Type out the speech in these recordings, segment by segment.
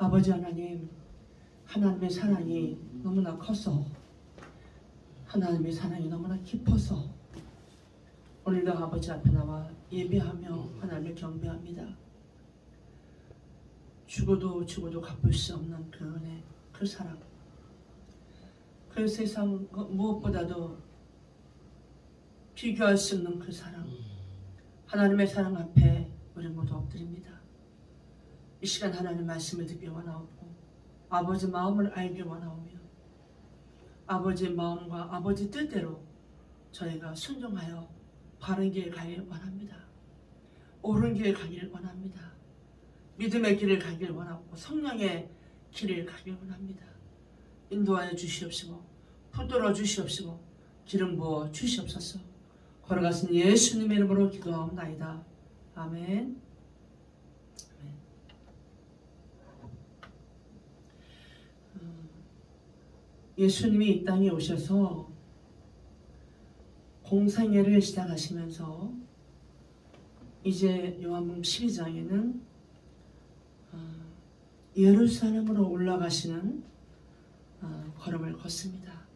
아버지 하나님, 하나님의 사랑이 너무나 커서, 하나님의 사랑이 너무나 깊어서 오늘도 아버지 앞에 나와 예배하며 하나님을 경배합니다. 죽어도 갚을 수 없는 그 은혜, 그 사랑, 그 세상 무엇보다도 비교할 수 없는 그 사랑, 하나님의 사랑 앞에 우리 모두 엎드립니다. 이 시간 하나님 말씀을 듣기 원하옵고 아버지 마음을 알기 원하오며 아버지의 마음과 아버지 뜻대로 저희가 순종하여 바른 길 가길 원합니다. 옳은 길 가길 원합니다. 믿음의 길을 가길 원하고 성령의 길을 가길 원합니다. 인도하여 주시옵시고 붙들어 주시옵시고 기름 부어 주시옵소서. 걸어가신 예수님의 이름으로 기도하옵나이다. 아멘. 예수님이 이 땅에 오셔서 공생애를 시작하시면서 이제 요한복음 12장에는 예루살렘으로 올라가시는 걸음을 걷습니다.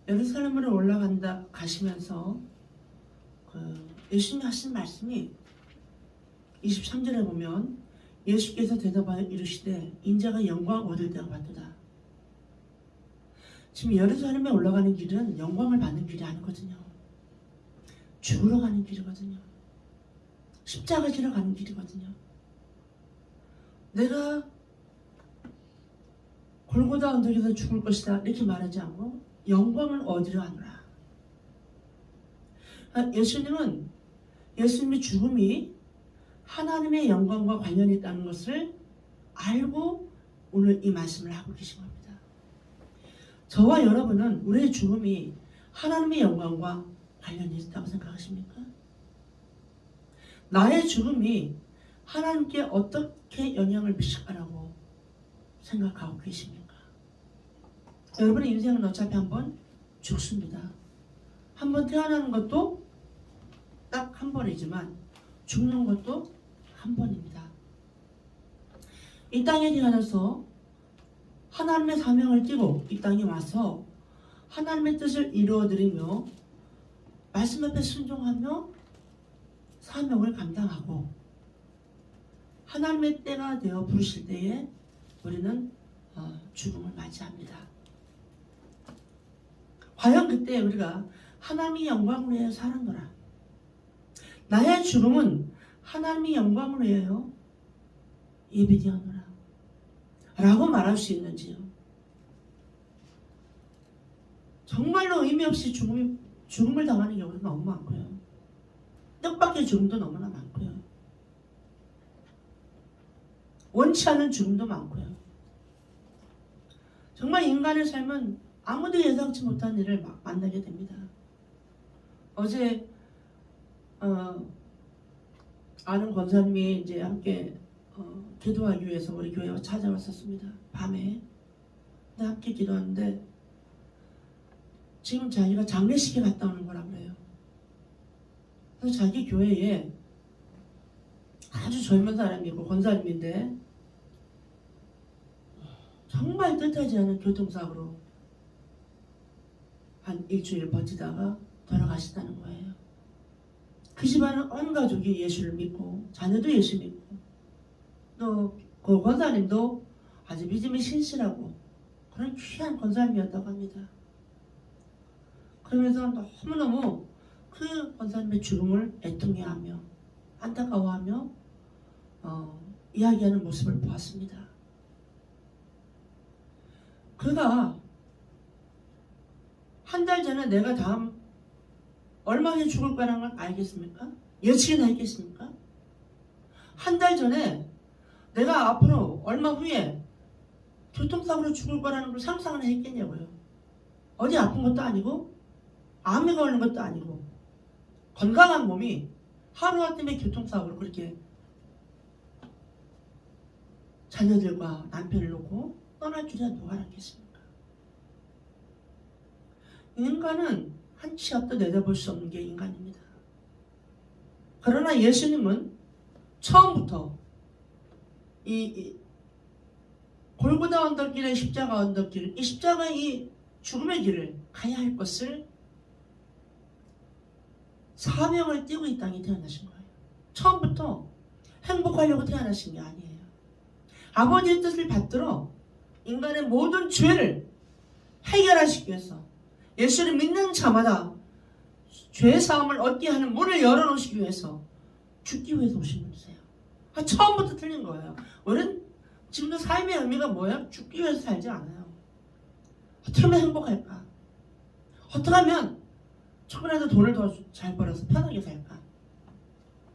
예루살렘으로 가시면서 예수님이 하신 말씀이 23절에 보면 예수께서 대답하여 이르시되 인자가 영광 얻을 때가 왔도다. 지금 예루살렘에 올라가는 길은 영광을 받는 길이 아니거든요. 죽으러 가는 길이거든요. 십자가 지러 가는 길이거든요. 내가 골고다 언덕에서 죽을 것이다 이렇게 말하지 않고 영광을 얻으려 하노라. 예수님의 죽음이 하나님의 영광과 관련이 있다는 것을 알고 오늘 이 말씀을 하고 계신 겁니다. 저와 여러분은 우리의 죽음이 하나님의 영광과 관련이 있다고 생각하십니까? 나의 죽음이 하나님께 어떻게 영향을 미칠까라고 생각하고 계십니까? 여러분의 인생은 어차피 한번 죽습니다. 한번 태어나는 것도 딱 한 번이지만 죽는 것도 한 번입니다. 이 땅에 태어나서 하나님의 사명을 띠고 이 땅에 와서 하나님의 뜻을 이루어드리며 말씀 앞에 순종하며 사명을 감당하고 하나님의 때가 되어 부르실 때에 우리는 죽음을 맞이합니다. 과연 그때 우리가 하나님의 영광을 위하여 사는거라. 나의 죽음은 하나님의 영광을 위하여 예비되었노라 라고 말할 수 있는지요? 정말로 의미 없이 죽음을 당하는 경우도 너무 많고요. 뜻밖의 죽음도 너무나 많고요. 원치 않은 죽음도 많고요. 정말 인간의 삶은 아무도 예상치 못한 일을 만나게 됩니다. 어제 아는 권사님이 이제 함께 기도하기 위해서 우리 교회에 찾아왔었습니다. 밤에. 근데 함께 기도하는데 지금 자기가 장례식에 갔다 오는 거라 그래요. 그래서 자기 교회에 아주 젊은 사람이고 권사님인데 정말 뜻하지 않은 교통사고로 한 일주일 버티다가 돌아가시다는 거예요. 그 집안은 온 가족이 예수를 믿고 자녀도 예수 믿고 또 그 권사님도 아주 믿음이 신실하고 그런 귀한 권사님이었다고 합니다. 그러면서 너무너무 그 권사님의 죽음을 애통해하며 안타까워하며 이야기하는 모습을 보았습니다. 그가 한 달 전에 내가 다음 얼마 후에 죽을 거라는 걸 알겠습니까? 예측이나 했겠습니까? 한 달 전에 내가 앞으로 얼마 후에 교통사고로 죽을 거라는 걸 상상을 했겠냐고요. 어디 아픈 것도 아니고 암에 걸린 것도 아니고 건강한 몸이 하루아침에 교통사고로 그렇게 자녀들과 남편을 놓고 떠날 줄이야 누가 알았겠습니까? 인간은 한 치 앞도 내다볼 수 없는 게 인간입니다. 그러나 예수님은 처음부터 이 골고다 언덕길의 십자가 언덕길, 이 십자가 이 죽음의 길을 가야 할 것을 사명을 띠고 이 땅에 태어나신 거예요. 처음부터 행복하려고 태어나신 게 아니에요. 아버지의 뜻을 받들어 인간의 모든 죄를 해결하시기 위해서 예수를 믿는 자마다 죄 사함을 얻게 하는 문을 열어놓으시기 위해서 죽기 위해서 오신 분이세요. 처음부터 틀린 거예요. 우리는 지금도 삶의 의미가 뭐예요? 죽기 위해서 살지 않아요. 어떻게 하면 행복할까? 어떻게 하면 조금이라도 돈을 더 잘 벌어서 편하게 살까?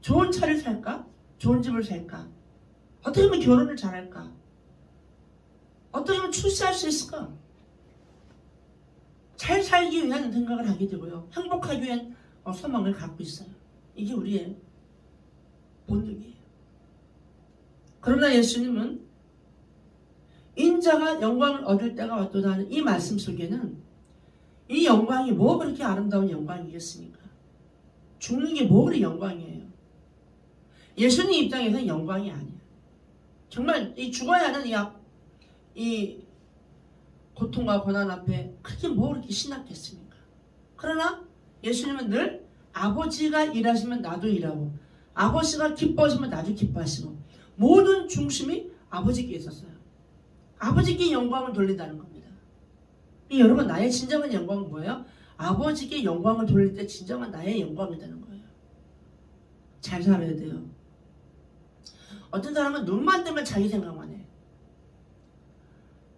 좋은 차를 살까? 좋은 집을 살까? 어떻게 하면 결혼을 잘할까? 어떻게 하면 출세할 수 있을까? 잘 살기 위한 생각을 하게 되고요. 행복하기 위한 소망을 갖고 있어요. 이게 우리의 본능이에요. 그러나 예수님은 인자가 영광을 얻을 때가 왔도다 하는 이 말씀 속에는 이 영광이 뭐 그렇게 아름다운 영광이겠습니까? 죽는 게 뭐 그리 영광이에요? 예수님 입장에서는 영광이 아니에요. 정말 이 죽어야 하는 이 고통과 고난 앞에 그게 뭐 그렇게 신났겠습니까? 그러나 예수님은 늘 아버지가 일하시면 나도 일하고 아버지가 기뻐하시면 나도 기뻐하시고 모든 중심이 아버지께 있었어요. 아버지께 영광을 돌린다는 겁니다. 여러분, 나의 진정한 영광은 뭐예요? 아버지께 영광을 돌릴 때 진정한 나의 영광이 되는 거예요. 잘 살아야 돼요. 어떤 사람은 눈만 뜨면 자기 생각만 해.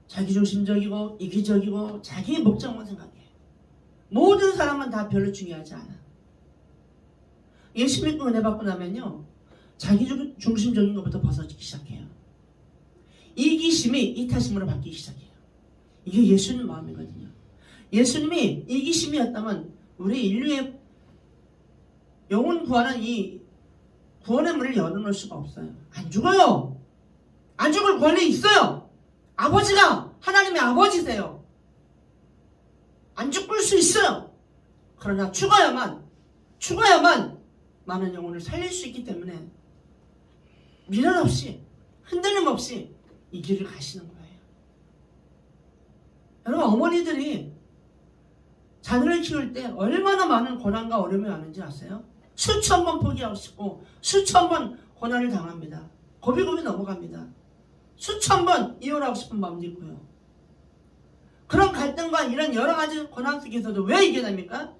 자기중심적이고 이기적이고 자기 목적만 생각해. 모든 사람은 다 별로 중요하지 않아. 예수 믿고 은혜 받고 나면요, 자기중심적인 것부터 벗어지기 시작해요. 이기심이 이타심으로 바뀌기 시작해요. 이게 예수님 마음이거든요. 예수님이 이기심이었다면 우리 인류의 영혼 구하는 이 구원의 문을 열어놓을 수가 없어요. 안 죽어요. 안 죽을 권리 있어요. 아버지가 하나님의 아버지세요. 안 죽을 수 있어요. 그러나 죽어야만 많은 영혼을 살릴 수 있기 때문에 미련 없이 흔들림 없이 이 길을 가시는 거예요. 여러분, 어머니들이 자녀를 키울 때 얼마나 많은 고난과 어려움이 많은지 아세요? 수천 번 포기하고 싶고 수천 번 고난을 당합니다. 고비고비 넘어갑니다. 수천 번 이혼하고 싶은 마음도 있고요. 그런 갈등과 이런 여러 가지 고난 속에서도 왜 이겨냅니까?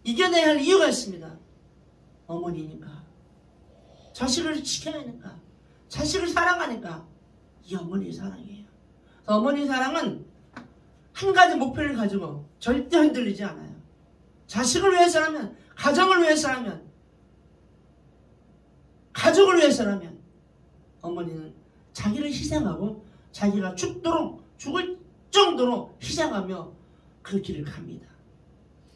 이겨내야 할 이유가 있습니다. 어머니니까, 자식을 지켜야 하니까, 자식을 사랑하니까. 이 어머니의 사랑이에요. 어머니 사랑은 한 가지 목표를 가지고 절대 흔들리지 않아요. 자식을 위해서라면, 가정을 위해서라면, 가족을 위해서라면 어머니는 자기를 희생하고 자기가 죽을 정도로 희생하며 그 길을 갑니다.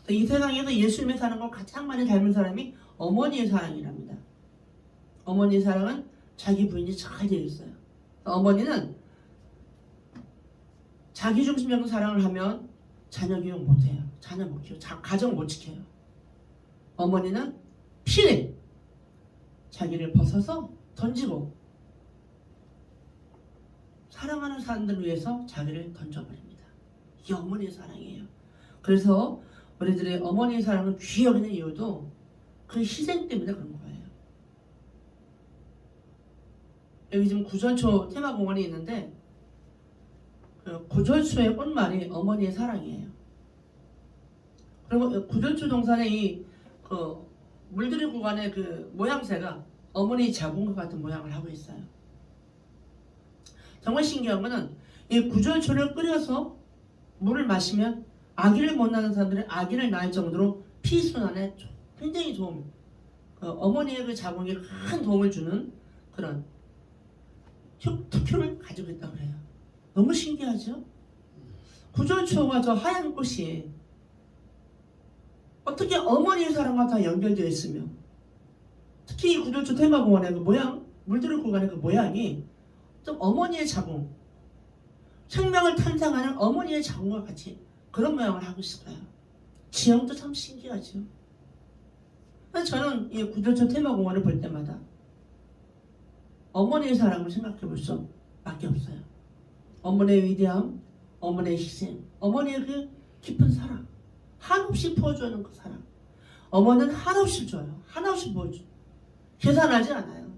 이 세상에서 예수님의 사랑과 가장 많이 닮은 사람이 어머니의 사랑이랍니다. 어머니의 사랑은 자기 부인이 잘 되어 있어요. 어머니는 자기중심적인 사랑을 하면 자녀 교육 못해요. 자녀 못 키워, 가정 못 지켜요. 어머니는 필히 자기를 벗어서 던지고 사랑하는 사람들을 위해서 자기를 던져버립니다. 이게 어머니의 사랑이에요. 그래서 우리들의 어머니의 사랑을 귀히 여기는 이유도 그 희생 때문에 그런 거예요. 여기 지금 구전초 테마공원이 있는데 그 구전초의 꽃말이 어머니의 사랑이에요. 그리고 구전초 동산의 그 물들이 구간의 그 모양새가 어머니 자궁과 같은 모양을 하고 있어요. 정말 신기한 거는 이 구전초를 끓여서 물을 마시면 아기를 못 낳는 사람들은 아기를 낳을 정도로 피순환에 굉장히 도움, 어머니의 그 자궁에 큰 도움을 주는 그런 특효를 가지고 있다고 그래요. 너무 신기하죠? 구전초와 저 하얀 꽃이 어떻게 어머니의 사랑과 다 연결되어 있으며, 특히 이 구전초 테마공원의 그 모양, 물들을 구간의 그 모양이 좀 어머니의 자궁, 생명을 탄생하는 어머니의 자궁과 같이 그런 모양을 하고 있을까요? 지형도 참 신기하죠. 저는 이 구전초 테마공원을 볼 때마다 어머니의 사랑을 생각해 볼 수밖에 없어요. 어머니의 위대함, 어머니의 희생, 어머니의 그 깊은 사랑, 한없이 부어주는 그 사랑. 어머니는 한없이 줘요. 한없이 부어줘. 계산하지 않아요.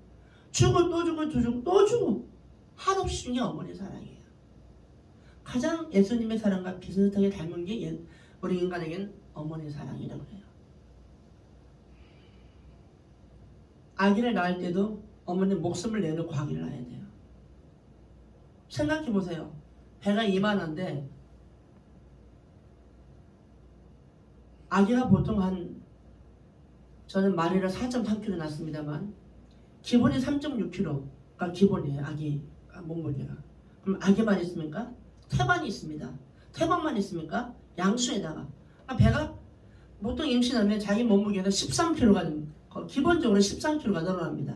주고 또 주고 또 주고 또 주고 한없이 주는 게 어머니의 사랑이에요. 가장 예수님의 사랑과 비슷하게 닮은 게 우리 인간에겐 어머니의 사랑이라고 해요. 아기를 낳을 때도 어머니는 목숨을 내놓고 아기를 낳아야 돼요. 생각해 보세요. 배가 이만한데 아기가 보통 저는 말이라 4.3kg 낳습니다만 기본이 3.6kg가 기본이에요. 아기 몸무게가. 그럼 아기만 있습니까? 태반이 있습니다. 태반만 있습니까? 양수에다가 배가 보통 임신하면 자기 몸무게가 13kg가 기본적으로 13kg가 늘어납니다.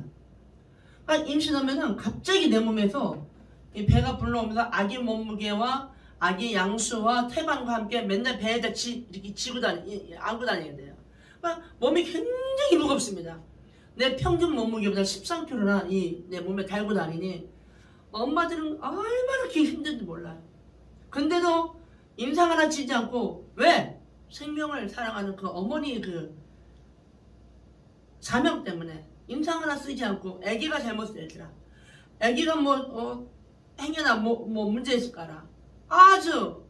임신하면은 갑자기 내 몸에서 이 배가 불러오면서 아기 몸무게와 아기 양수와 태반과 함께 맨날 배에다 이렇게 안고 다녀야 돼요. 몸이 굉장히 무겁습니다. 내 평균 몸무게보다 13kg나 내 몸에 달고 다니니 엄마들은 얼마나 그게 힘든지 몰라요. 근데도 임상 하나 치지 않고 왜? 생명을 사랑하는 그 어머니의 그 사명 때문에 임상 하나 쓰지 않고 아기가 잘못됐더라. 아기가 행여나 문제 있을까라 아주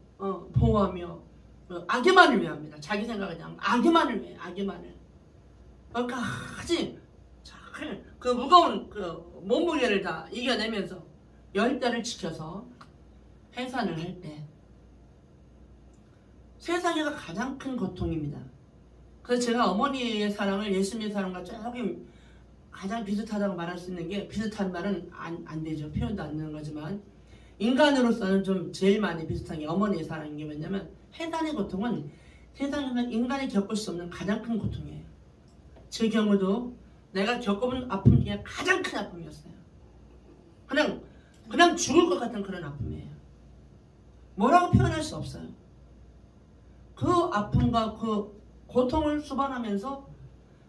보호하며 아기만을 위합니다. 자기 생각은 그냥 아기만을 위해 아기만을. 그러니까 그 무거운 그 몸무게를 다 이겨내면서 열대를 지켜서 해산을 할 때 세상에서 가장 큰 고통입니다. 그래서 제가 어머니의 사랑을 예수님의 사랑과 조금 가장 비슷하다고 말할 수 있는 게 비슷한 말은 안 되죠. 표현도 안 되는 거지만 인간으로서는 좀 제일 많이 비슷한 게 어머니의 사랑인 게 뭐냐면 해산의 고통은 세상에서 인간이 겪을 수 없는 가장 큰 고통이에요. 제 경우도 내가 겪어본 아픔 중에 가장 큰 아픔이었어요. 그냥 죽을 것 같은 그런 아픔이에요. 뭐라고 표현할 수 없어요. 그 아픔과 그 고통을 수반하면서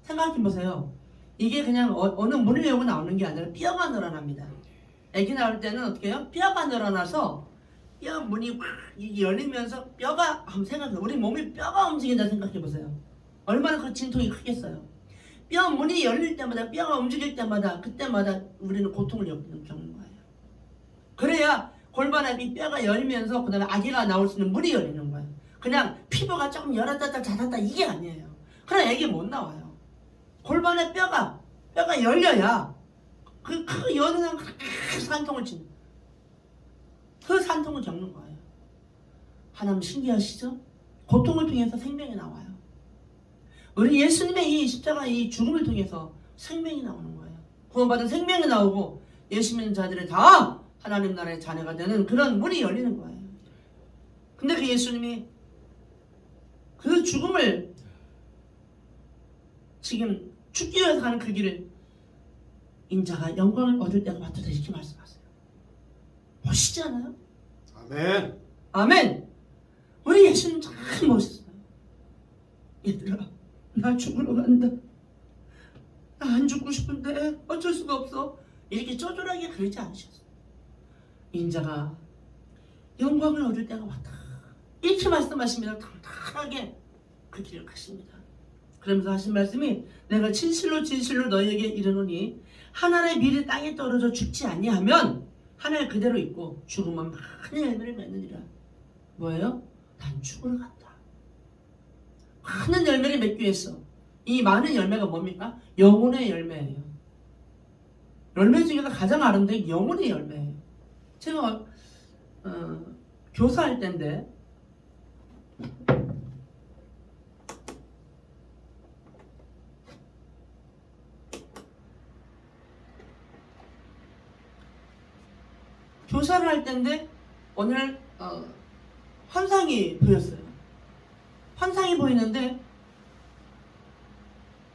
생각해보세요. 이게 그냥 어느 문을 열고 나오는 게 아니라 뼈가 늘어납니다. 아기 나올 때는 어떻게 해요? 뼈가 늘어나서 뼈 문이 이게 열리면서 뼈가 한번 생각해요. 우리 몸이 뼈가 움직인다 생각해보세요. 얼마나 그 진통이 크겠어요. 뼈 문이 열릴 때마다 뼈가 움직일 때마다 그때마다 우리는 고통을 겪는 거예요. 그래야 골반압이 뼈가 열리면서 그 다음에 아기가 나올 수 있는 문이 열리는 거예요. 그냥 피부가 조금 열었다 닫았다 이게 아니에요. 그럼 애기 못 나와요. 골반의 뼈가 열려야 그 여는 산통을 그 산통을 겪는 거예요. 하나님 신기하시죠? 고통을 통해서 생명이 나와요. 우리 예수님의 이 십자가 이 죽음을 통해서 생명이 나오는 거예요. 구원받은 생명이 나오고 예수 믿는 자들이 다 하나님 나라의 자녀가 되는 그런 문이 열리는 거예요. 근데 그 예수님이 그 죽음을 지금 죽기 위해서 가는 그 길을 인자가 영광을 얻을 때가 왔다 이렇게 말씀하세요. 멋있지 않아요? 아멘. 아멘. 우리 예수님 참 멋있어요. 얘들아 나 죽으러 간다. 나 안 죽고 싶은데 어쩔 수가 없어. 이렇게 쪼잔하게 그러지 않으셨어요. 인자가 영광을 얻을 때가 왔다. 이렇게 말씀하시면 당당하게 그 길을 가십니다. 그러면서 하신 말씀이 내가 진실로 진실로 너희에게 이르노니 하나의 밀이 땅에 떨어져 죽지 아니하면 하늘 그대로 있고 죽으면 많은 열매를 맺느니라. 뭐예요? 난 죽으러 간다. 많은 열매를 맺기 위해서 이 많은 열매가 뭡니까? 영혼의 열매예요. 열매 중에서 가장 아름다운 게 영혼의 열매예요. 제가 교사할 때인데 교사를 할 때인데 오늘 환상이 보였어요. 환상이 보이는데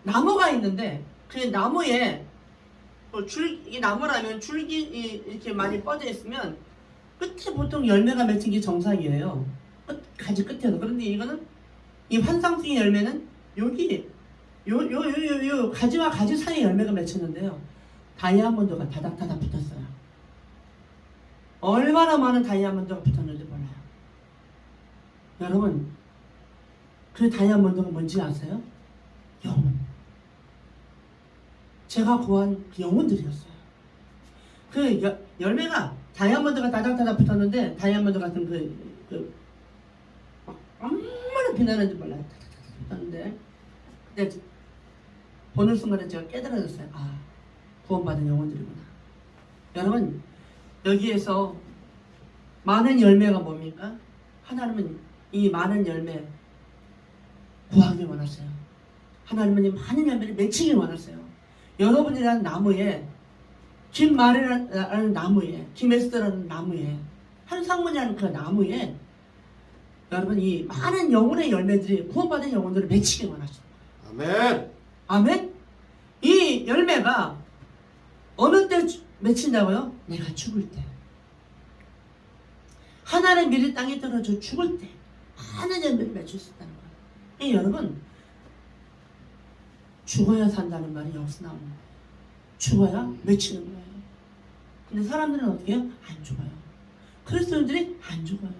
나무가 있는데 그 나무에 이게 나무라면 줄기 이렇게 많이 뻗어 있으면 끝에 보통 열매가 맺힌 게 정상이에요. 가지 끝에서. 그런데 이거는 이 환상 속의 열매는 여기 요 가지와 가지 사이에 열매가 맺혔는데요. 다이아몬드가 다닥다닥 붙었어요. 얼마나 많은 다이아몬드가 붙었는지 몰라요. 여러분, 그 다이아몬드가 뭔지 아세요? 영혼. 제가 구한 그 영혼들이었어요. 그 열매가 다이아몬드가 다닥다닥 붙었는데, 다이아몬드 같은 막 얼마나 빛나는지 몰라요. 붙었는데, 근데 보는 순간에 제가 깨달아졌어요. 아, 구원받은 영혼들이구나. 여러분, 여기에서 많은 열매가 뭡니까? 하나님은 이 많은 열매 구하기 원하세요. 하나님은 이 많은 열매를 맺히기 원하세요. 여러분이라는 나무에, 김마리라는 나무에, 김에스더라는 나무에, 한상문이라는 그 나무에 여러분 이 많은 영혼의 열매들이 구원받은 영혼들을 맺히기 원하십니다. 아멘. 아멘. 이 열매가 어느 때 맺힌다고요? 내가 죽을 때. 하나님의 미리 땅에 떨어져 죽을 때 많은 열매를 맺힐 수 있다는 거예요. 여러분, 죽어야 산다는 말이 여기서 나오는 거예요. 죽어야 맺히는 거예요. 근데 사람들은 어떻게 해요? 안 죽어요. 그리스도인들이 안 죽어요.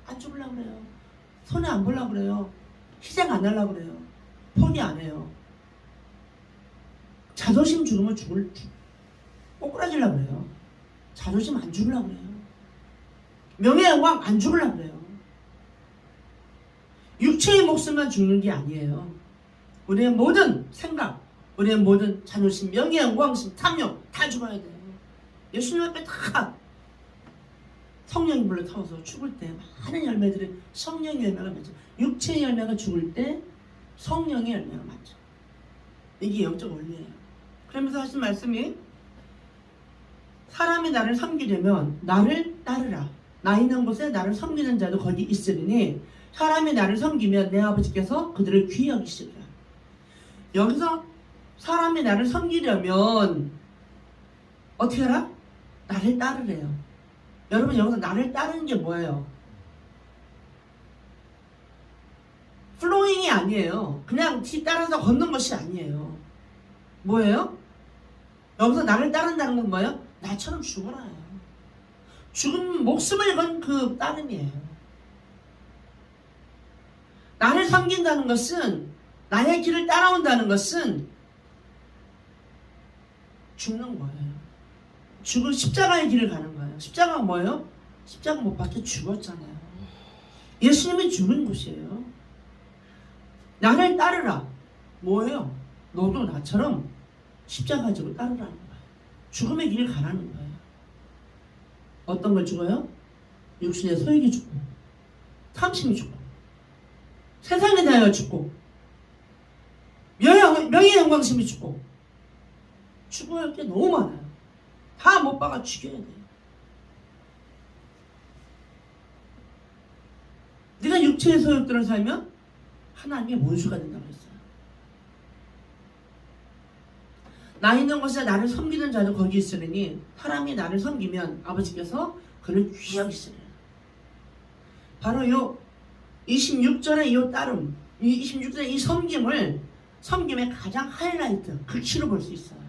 안 죽으려고 그래요. 손해 안 보려고 그래요. 희생 안 하려고 그래요. 포기 안 해요. 자존심 죽으면 꼬꾸라지려고 그래요. 자존심 안 죽으려고 그래요. 명예 영광 안 죽으려고 그래요. 육체의 목숨만 죽는 게 아니에요. 우리의 모든 생각, 우리의 모든 자존심, 명예 영광심, 탐욕 다 죽어야 돼요. 예수님 앞에 다 성령이 물러 타워서 죽을 때 많은 열매들이 성령의 열매가 많죠. 육체의 열매가 죽을 때 성령의 열매가 많죠. 이게 영적 원리예요. 그러면서 하신 말씀이 사람이 나를 섬기려면 나를 따르라. 나 있는 곳에 나를 섬기는 자도 거기 있으리니 사람이 나를 섬기면 내 아버지께서 그들을 귀히 여기시리라. 여기서 사람이 나를 섬기려면 어떻게 하라? 나를 따르래요. 여러분 여기서 나를 따르는 게 뭐예요? 플로잉이 아니에요. 그냥 뒤 따라서 걷는 것이 아니에요. 뭐예요? 여기서 나를 따른다는 건 뭐예요? 나처럼 죽어라요. 죽은 목숨을 건 그 따름이에요. 나를 섬긴다는 것은, 나의 길을 따라온다는 것은 죽는 거예요. 죽은 십자가의 길을 가는 거예요. 십자가가 뭐예요? 십자가 못 박혀 죽었잖아요. 예수님이 죽은 곳이에요. 나를 따르라. 뭐예요? 너도 나처럼 십자가 지고 따르라는 거예요. 죽음의 길을 가라는 거예요. 어떤 걸 죽어요? 육신의 소욕이 죽고, 탐심이 죽고, 세상에 대하여 죽고, 명예 영광심이 죽고, 죽어야 할 게 너무 많아요. 다 못 박아 죽여야 돼요. 네가 육체의 소욕들을 살면 하나님의 원수가 된다고 했어요. 나 있는 곳에 나를 섬기는 자도 거기 있으리니 사람이 나를 섬기면 아버지께서 그를 귀히 여기시리라. 바로 요 26절의 이 따름, 이 26절의 이 섬김의 가장 하이라이트, 극치로 볼 수 있어요.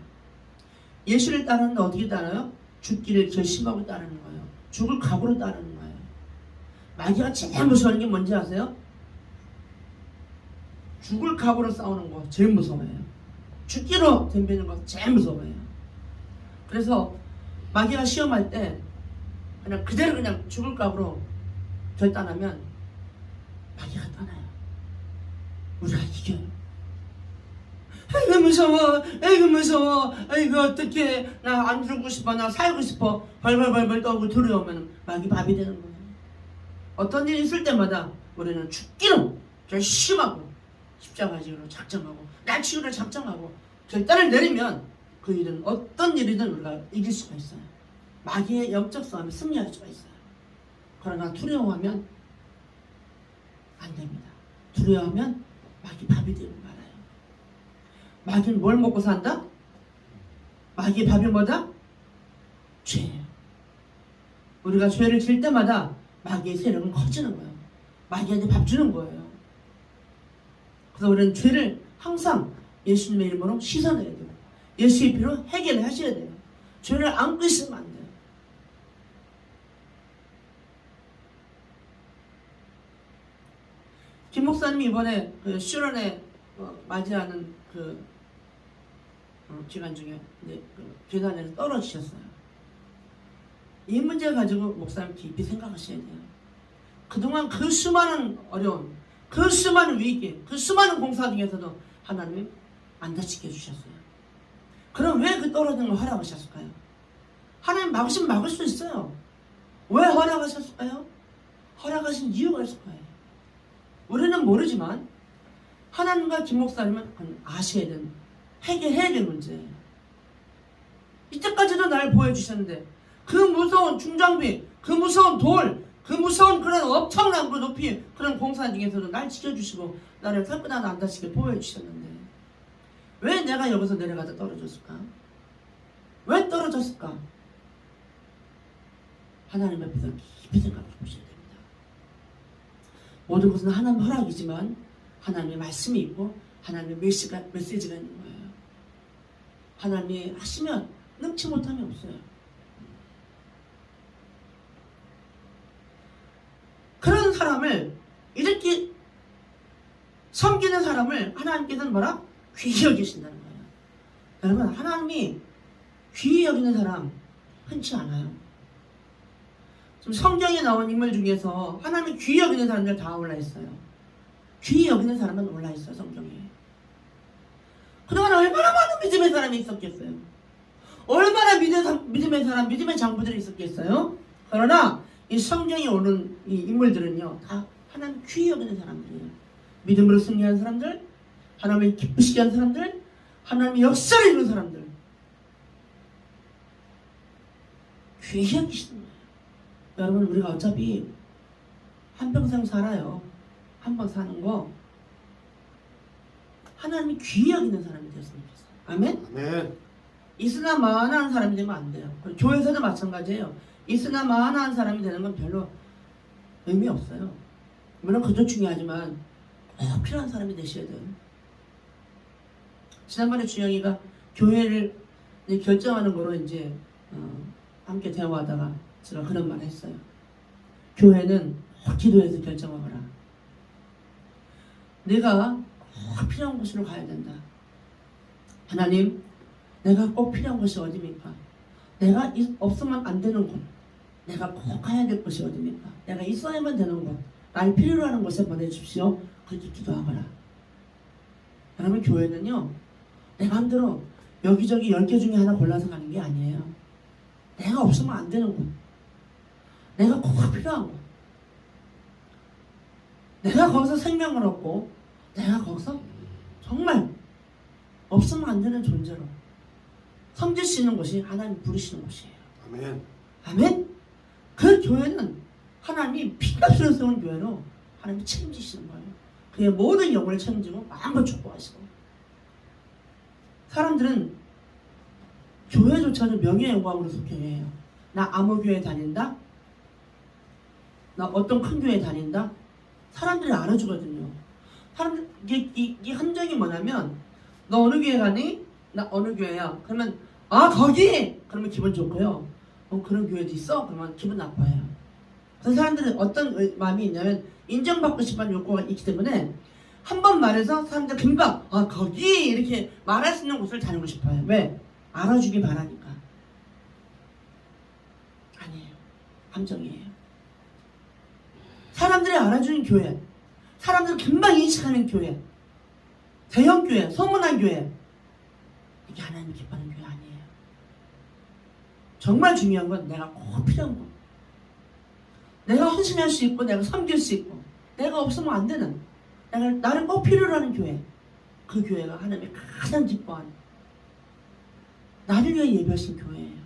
예수를 따르는데 어떻게 따라요? 죽기를 결심하고 따르는 거예요. 죽을 각오로 따르는 거예요. 마귀가 제일 무서운 게 뭔지 아세요? 죽을 각오로 싸우는 거 제일 무서워해요. 죽기로 덤비는 거 제일 무서워해요. 그래서 마귀가 시험할 때 그냥 그대로 그냥 죽을 각오로 결단하면 마귀가 떠나요. 우리가 이겨요. 아이고 무서워, 아이고 무서워, 아이고 어떡해, 나 안 죽고 싶어, 나 살고 싶어, 벌벌벌벌 떠고 두려우면 마귀 밥이 되는 거예요. 어떤 일이 있을 때마다 우리는 죽기로 결심하고 십자가 지기로 작정하고 날치기로 작정하고 결단을 내리면 그 일은 어떤 일이든 우리가 이길 수가 있어요. 마귀의 영적 싸움에 승리할 수가 있어요. 그러나 두려워하면 안 됩니다. 두려워하면 마귀 밥이 되고 말아요. 마귀는 뭘 먹고 산다? 마귀의 밥이 뭐다? 죄예요. 우리가 죄를 질 때마다 마귀의 세력은 커지는 거예요. 마귀한테 밥 주는 거예요. 그래서 우리는 죄를 항상 예수님의 이름으로 씻어내야 돼요. 예수의 피로 해결하셔야 돼요. 죄를 안고 있으면 안 돼요. 김 목사님이 이번에 그 슈런에 맞이하는 그 기간 중에 그 계단에서 떨어지셨어요. 이 문제 가지고 목사님 깊이 생각하셔야 돼요. 그동안 그 수많은 어려움, 그 수많은 위기, 그 수많은 공사 중에서도 하나님이 안 다치게 해주셨어요. 그럼 왜 그 떨어지는 걸 허락하셨을까요? 하나님 막으시면 막을 수 있어요. 왜 허락하셨을까요? 허락하신 이유가 있을 거예요. 우리는 모르지만 하나님과 김 목사님은 아셔야 되는, 해결해야 되는 문제예요. 이때까지도 날 보여주셨는데 그 무서운 중장비, 그 무서운 돌, 그 무서운 그런 엄청난 그 높이 그런 공사 중에서도 날 지켜주시고 나를 살구나 안 다치게 보여주셨는데 왜 내가 여기서 내려가다 떨어졌을까? 왜 떨어졌을까? 하나님 앞에서 깊이 생각해 보셔야 됩니다. 모든 것은 하나님의 허락이지만 하나님의 말씀이 있고 하나님의 메시지가 있는 거예요. 하나님이 하시면 능치 못함이 없어요. 그런 사람을 이렇게 섬기는 사람을 하나님께서는 뭐라? 귀히 여기신다는 거예요. 여러분, 하나님이 귀히 여기는 사람 흔치 않아요. 지금 성경에 나온 인물 중에서 하나님이 귀히 여기는 사람들 다 올라 있어요. 귀히 여기는 사람은 올라 있어요, 성경에. 그동안 얼마나 많은 믿음의 사람이 있었겠어요. 얼마나 믿음의 사람, 믿음의 장부들이 있었겠어요. 그러나 이 성경에 오는 이 인물들은요, 다 하나님 귀히 여기는 사람들이에요. 믿음으로 승리한 사람들, 하나님을 기쁘시게 한 사람들, 하나님의 역사를 이룬 사람들. 귀히 여기시는 거예요. 여러분, 우리가 어차피 한평생 살아요. 한 번 사는 거 하나님이 귀히 여기는 사람이 되었으면 좋겠어요. 아멘? 아멘. 있으나 마나한 사람이 되면 안 돼요. 교회에서도 마찬가지예요. 있으나 마나한 사람이 되는 건 별로 의미 없어요. 물론 그것도 중요하지만 꼭 필요한 사람이 되셔야 돼요. 지난번에 주영이가 교회를 이제 결정하는 거로 이제 함께 대화하다가 제가 그런 말을 했어요. 교회는 꼭 기도해서 결정하거라. 내가 꼭 필요한 곳으로 가야 된다. 하나님, 내가 꼭 필요한 곳이 어디입니까? 내가 없으면 안 되는 곳, 내가 꼭 가야 될 곳이 어디입니까? 내가 있어야만 되는 곳, 날 필요로 하는 곳에 보내주십시오. 그렇게 기도하거라. 여러분, 교회는요, 내 마음대로 여기저기 10개 중에 하나 골라서 가는 게 아니에요. 내가 없으면 안 되는 곳, 내가 꼭 필요한 곳, 내가 거기서 생명을 얻고 내가 거기서 정말 없으면 안 되는 존재로 섬길 수 있는 곳이 하나님 부르시는 곳이에요. 아멘. 아멘? 그 교회는 하나님이 피값으로 세운 교회로 하나님이 책임지시는 거예요. 그의 모든 영혼을 책임지고 마음을 축복하시고. 사람들은 교회조차도 명예 영광으로 속해 해요. 나 아무 교회 다닌다? 나 어떤 큰 교회 다닌다? 사람들이 알아주거든요. 사람들, 이게 함정이 뭐냐면 너 어느 교회 가니? 나 어느 교회야. 그러면 아 거기! 그러면 기분 좋고요. 그런 교회도 있어? 그러면 기분 나빠요. 그래서 사람들은 어떤 마음이 있냐면 인정받고 싶은 욕구가 있기 때문에 한 번 말해서 사람들 금방 아 거기! 이렇게 말할 수 있는 곳을 다니고 싶어요. 왜? 알아주길 바라니까. 아니에요. 함정이에요. 사람들이 알아주는 교회, 사람들을 금방 인식하는 교회, 대형 교회, 소문난 교회, 이게 하나님이 기뻐하는 교회 아니에요. 정말 중요한 건 내가 꼭 필요한 거, 내가 헌신할 수 있고 내가 섬길 수 있고 내가 없으면 안 되는, 나를 꼭 필요로 하는 교회, 그 교회가 하나님이 가장 기뻐하는, 나를 위해 예배하신 교회예요.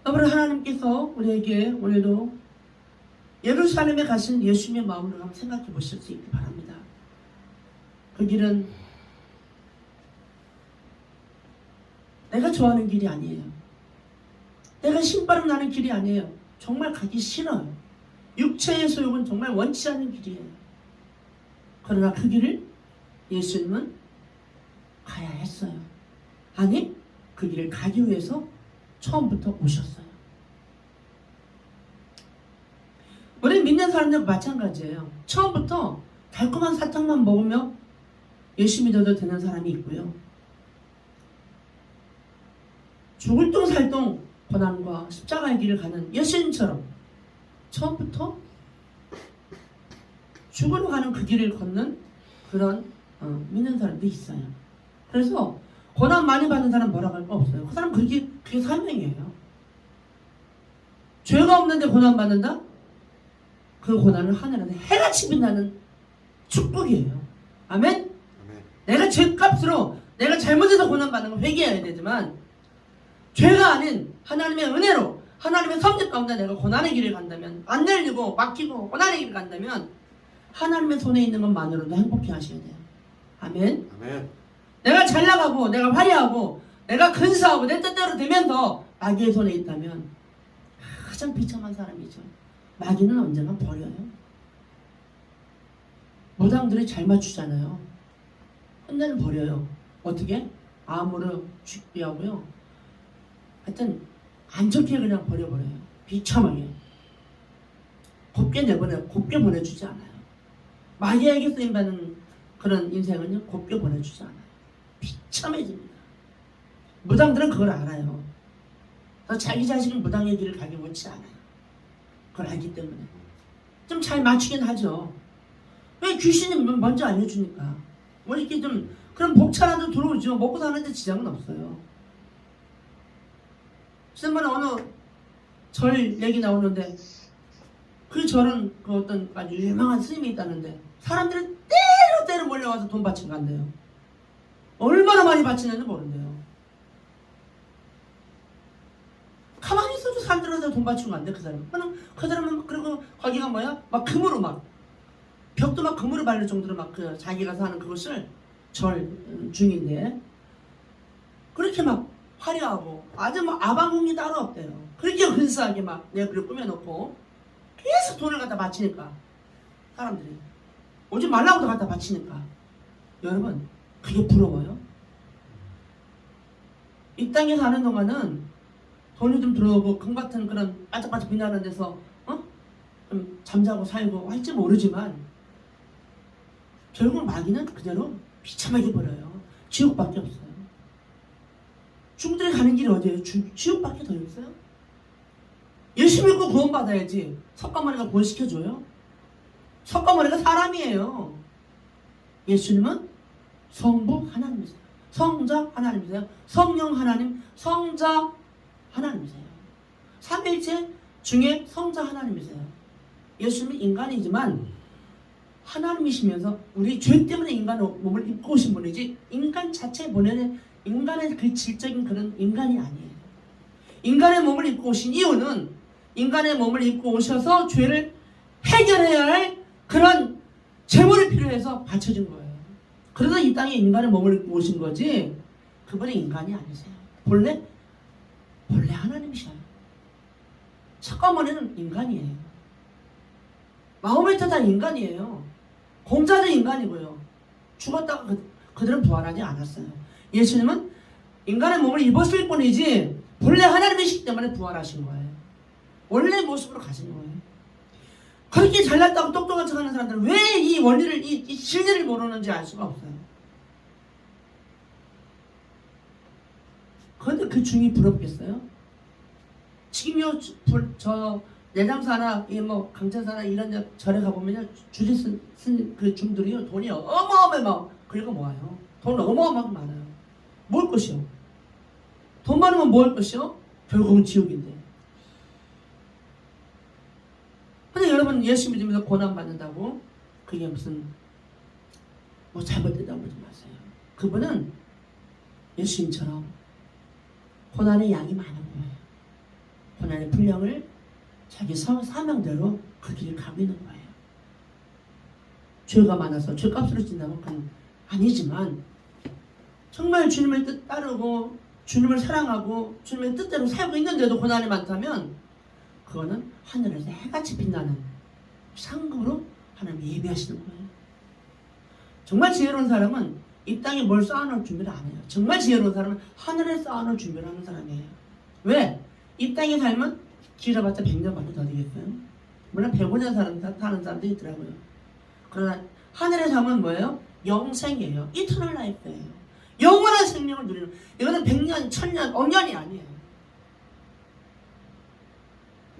여러분, 하나님께서 우리에게 오늘도 예루살렘에 가신 예수님의 마음으로 한번 생각해 보실 수 있기 바랍니다. 그 길은 내가 좋아하는 길이 아니에요. 내가 신바람 나는 길이 아니에요. 정말 가기 싫어요. 육체의 소욕은 정말 원치 않는 길이에요. 그러나 그 길을 예수님은 가야 했어요. 아니, 그 길을 가기 위해서 처음부터 오셨어요. 우리 믿는 사람들 마찬가지예요. 처음부터 달콤한 사탕만 먹으며 예수 믿어도 되는 사람이 있고요. 죽을 똥 살 똥 고난과 십자가의 길을 가는 예수님처럼 처음부터 죽으러 가는 그 길을 걷는 그런 믿는 사람도 있어요. 그래서 고난 많이 받는 사람 뭐라고 할 거 없어요. 그 사람 그게 사명이에요. 죄가 없는데 고난 받는다? 그 고난은 하늘에서 해같이 빛나는 축복이에요. 아멘? 아멘. 내가 죄값으로 내가 잘못해서 고난 받는 건 회개해야 되지만 죄가 아닌 하나님의 은혜로 하나님의 성직 가운데 내가 고난의 길을 간다면 안 열리고 막히고 고난의 길을 간다면 하나님의 손에 있는 것만으로도 행복해 하셔야 돼요. 아멘? 아멘. 내가 잘 나가고 내가 화려하고 내가 근사하고 내 뜻대로 되면서 마귀의 손에 있다면 가장 비참한 사람이죠. 마귀는 언젠가 버려요. 무당들이 잘 맞추잖아요. 혼내는 버려요. 어떻게? 암으로 죽게 하고요. 하여튼 안 좋게 그냥 버려버려요. 비참하게. 곱게 내보내요. 곱게 보내주지 않아요. 마귀에게 쓰임받는 그런 인생은요, 곱게 보내주지 않아요. 비참해집니다. 무당들은 그걸 알아요. 자기 자신은 무당의 길을 가기 원치 않아요. 그걸 알기 때문에 좀 잘 맞추긴 하죠. 왜? 귀신이 먼저 알려주니까. 뭐 이렇게 좀 그런 복차라도 들어오죠. 먹고 사는데 지장은 없어요. 지난번에 어느 절 얘기 나오는데 그 절은 그 어떤 아주 유명한 스님이 있다는데 사람들이 때로 몰려와서 돈 바치고 간대요. 얼마나 많이 바치는지 모른대요. 가만히 있어도 사람들한테 돈 바치고 간대. 그 사람. 그 사람은 그리고 거기가 뭐야? 막 금으로 막 벽도 막 금으로 바를 정도로 막 그 자기가 사는 그것을 절 중인데 그렇게 막 화려하고 아주 막 아방궁이 따로 없대요. 그렇게 근사하게 막 내부를 꾸며놓고 계속 돈을 갖다 바치니까 사람들이 오지 말라고도 갖다 바치니까 여러분 그게 부러워요? 이 땅에 사는 동안은 돈이 좀 들어오고 금 같은 그런 반짝반짝 빛나는 데서 좀 잠자고 살고 할지 모르지만 결국 마귀는 그대로 비참하게 버려요. 지옥밖에 없어요. 중들이 가는 길이 어디예요? 지옥밖에 더 있어요? 예수 믿고 구원받아야지. 석가모니가 구원시켜줘요? 석가모니가 사람이에요. 예수님은 성부 하나님이세요. 성자 하나님이세요. 성령 하나님, 성자 하나님이세요. 삼일체 중에 성자 하나님이세요. 예수님은 인간이지만 하나님이시면서 우리 죄 때문에 인간의 몸을 입고 오신 분이지 인간 자체에 보내는 인간의 그 질적인 그런 인간이 아니에요. 인간의 몸을 입고 오신 이유는 인간의 몸을 입고 오셔서 죄를 해결해야 할 그런 제물이 필요해서 바쳐진 거예요. 그래서 이 땅에 인간의 몸을 입고 오신 거지 그분이 인간이 아니세요. 본래 하나님이셔요. 석가모니는 인간이에요. 마호메트 다 인간이에요. 공자도 인간이고요. 죽었다가 그들은 부활하지 않았어요. 예수님은 인간의 몸을 입었을 뿐이지 본래 하나님이시기 때문에 부활하신 거예요. 원래 모습으로 가신 거예요. 그렇게 잘났다고 똑똑한 척하는 사람들은 왜 이 원리를 이 진리를 모르는지 알 수가 없어요. 그런데 그 중이 부럽겠어요? 지금요 저 내장사나 뭐 강천사나 이런 데 절에 가보면요 주지 쓴 그 중들이요 돈이 어마어마해 막 그리고 모아요. 돈 어마어마하게 많아요. 뭘 것이요? 돈 많으면 뭘 것이요? 결국은 지옥인데. 근데 여러분 예수 믿으면서 고난 받는다고 그게 무슨 뭐 잘못됐다고 그러지 마세요. 그분은 예수님처럼 고난의 양이 많은 거예요. 고난의 분량을 자기 사명대로 그 길을 가고 있는 거예요. 죄가 많아서 죄값으로 진다면 그건 아니지만 정말 주님의 뜻 따르고 주님을 사랑하고 주님의 뜻대로 살고 있는데도 고난이 많다면 그거는 하늘에서 해같이 빛나는 상급으로 하나님이 예비하시는 거예요. 정말 지혜로운 사람은 이 땅에 뭘 쌓아놓을 준비를 안 해요. 정말 지혜로운 사람은 하늘에 쌓아놓을 준비를 하는 사람이에요. 왜? 이 땅에 살면 길어봤자 100년밖에 더 되겠어요. 물론 105년 사는 사람도 있더라고요. 그러나 하늘에 살면 뭐예요? 영생이에요. 이터널 라이프예요. 영원한 생명을 누리는, 이거는 100년, 1000년, 5년이 아니에요.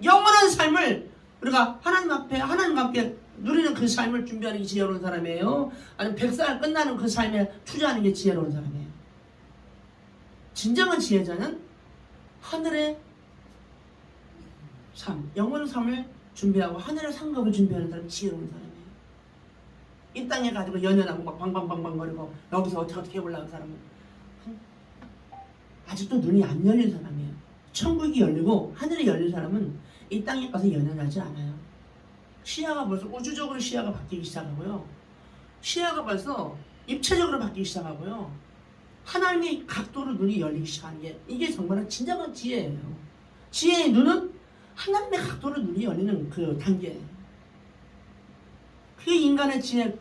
영원한 삶을 우리가 하나님 앞에 누리는 그 삶을 준비하는 게 지혜로운 사람이에요. 아니면 100살 끝나는 그 삶에 투자하는 게 지혜로운 사람이에요. 진정한 지혜자는 하늘의 삶, 영원한 삶을 준비하고 하늘의 상급을 준비하는 사람이 지혜로운 사람이에요. 이 땅에 가지고 연연하고 막 방방방방거리고 여기서 어떻게 해보려는 사람은 아직도 눈이 안 열린 사람이에요. 천국이 열리고 하늘이 열린 사람은 이 땅에 가서 연연하지 않아요. 시야가 벌써 우주적으로 시야가 바뀌기 시작하고요. 시야가 벌써 입체적으로 바뀌기 시작하고요. 하나님의 각도로 눈이 열리기 시작하는 게, 이게 정말 진정한 지혜예요. 지혜의 눈은 하나님의 각도로 눈이 열리는 그 단계예요. 그게 인간의 지혜,